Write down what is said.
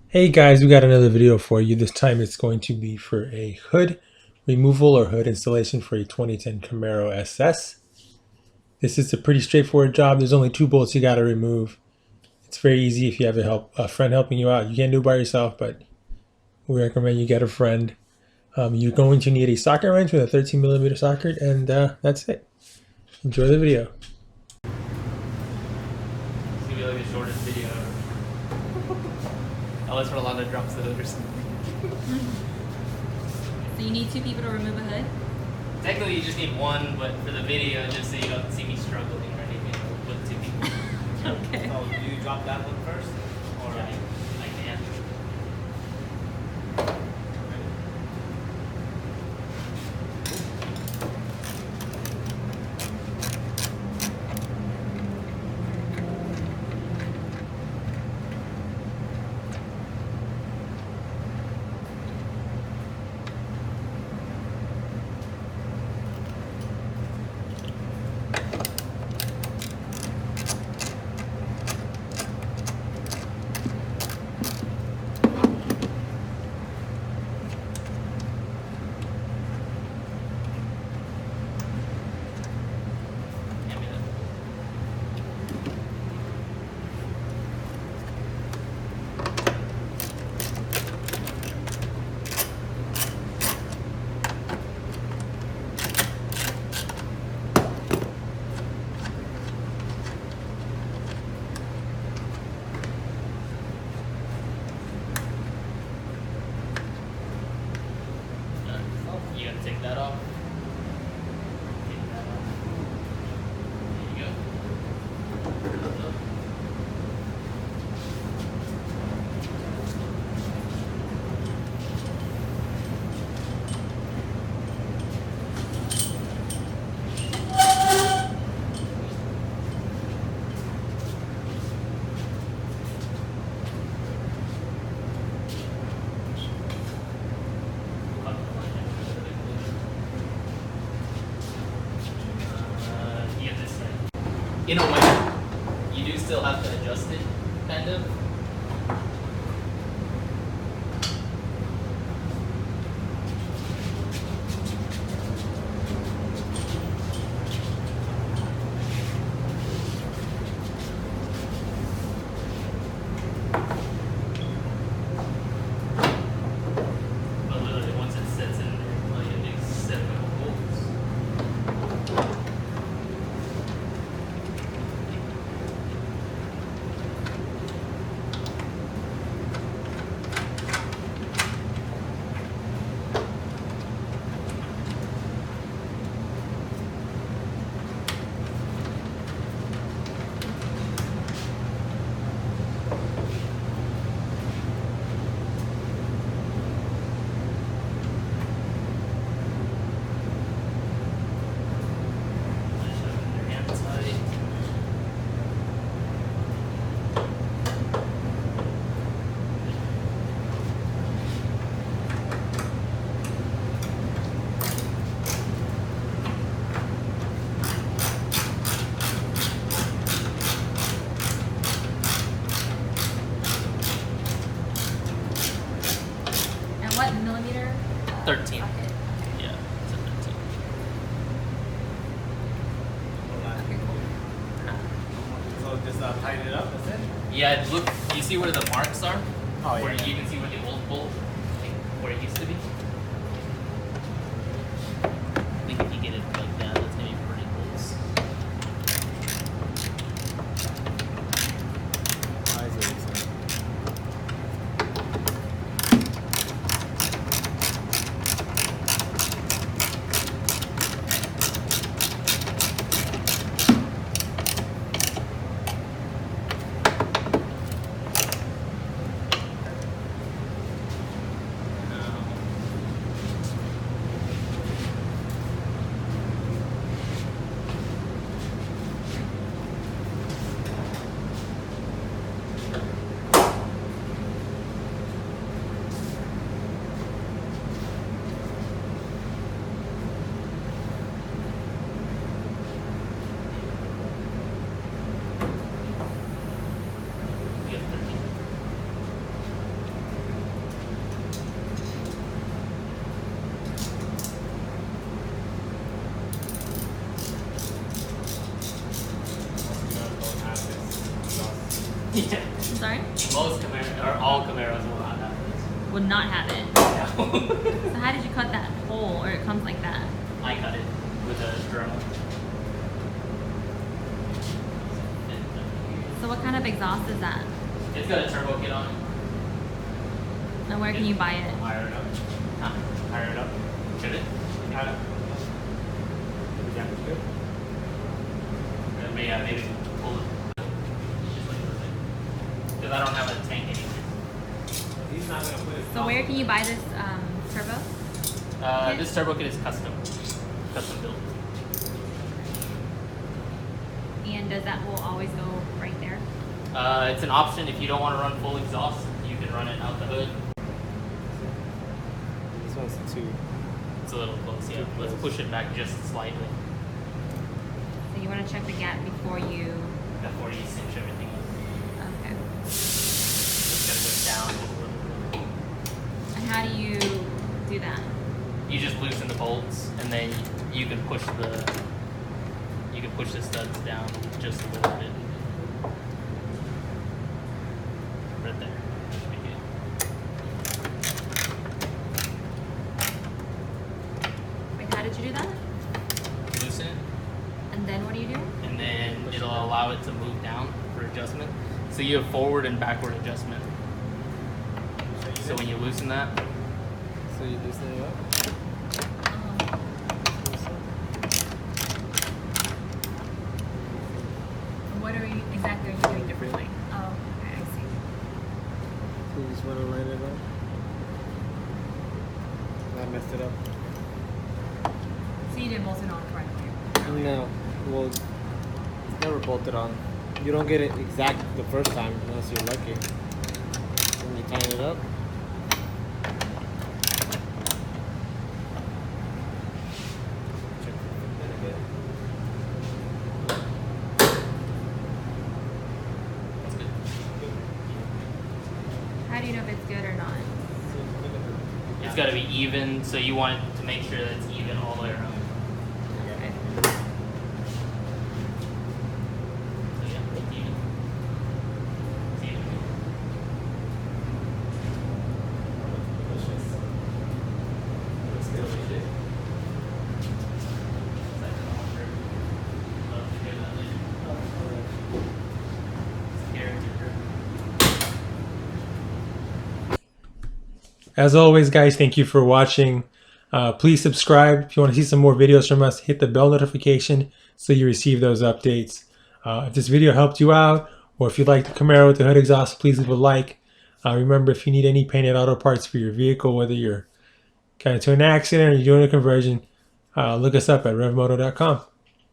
Hey guys, we got another video for you. This time it's going to be for a hood removal or hood installation for a 2010 Camaro SS. This is a pretty straightforward job. There's only two bolts you got to remove. It's very easy if you have a friend helping you out. You can't do it by yourself, but we recommend you get a friend. You're going to need a socket wrench with a 13mm socket, and that's it. Enjoy the video. It's gonna be like the shortest video ever. Unless Rolanda drops the hood or something. So you need two people to remove a hood? Technically you just need one, but for the video, just so you don't see me struggling or anything with two people. Okay. So do you drop that one first? Or I can. Hand me that. You gotta take that off. Take that off. There you go. Yeah, this side. In a way, you do still have to adjust it, kind of. But literally, once it sits in there, all you have to do is set it with bolts. Just shove it in your hand tight. And what millimeter? 13. Okay. Yeah, it's a 13. Okay, cool. So just tighten it up, that's it? Yeah, look, you see where the marks are? Oh, yeah. Where you can see where the old bolt, like, where it used to be? I think if you get it like that, that's gonna be pretty close. I see what you're saying. different? Most Camaro, or all Camaros will not have this. Would not have it. No. So how did you cut that hole, or it comes like that? I cut it with a drone. So what kind of exhaust is that? It's got a turbo kit on it. And where can you buy it? Higher it up. Huh? Higher it up. Should it? Higher it up. Is that good? Yeah, maybe pull it. Just like this. Because I don't have a tank anymore. He's not gonna put his. So where can you buy this turbo? Kit? This turbo kit is custom built. And does that hole always go right there? It's an option if you don't want to run full exhaust. You can run it out the hood. This one's too. It's a little close, yeah. Let's push it back just slightly So you want to check the gap before you... before you cinch everything up. Okay. Just gotta go down just a little bit. And how do you do that? You just loosen the bolts, and then you can push the studs down just a little bit. Right there. That should be good. Wait, how did you do that? Loosen it, And then what do you do? and then it'll allow it to move down for adjustment. So you have forward and backward adjustment. So when you loosen that, So you loosen it up. What exactly are you doing differently? Oh, okay, I see. So you just want to line it up. I messed it up. So you didn't bolt it on correctly? No. Well, it's never bolted on. You don't get it exact the first time unless you're lucky. When you tighten it up. Check it again. that's good. How do you know if it's good or not? It's got to be even, so you want to make sure that it's even all the way around. Okay. So yeah, it's even. It's even. Looks delicious. It's like an offer. Love to hear that later. It's character. As always, guys, thank you for watching. Please subscribe. If you want to see some more videos from us, hit the bell notification so you receive those updates. If this video helped you out, or if you like the Camaro with the hood exhaust, please leave a like. Remember, if you need any painted auto parts for your vehicle, whether you're getting into an accident or you're doing a conversion, look us up at ReveMoto.com.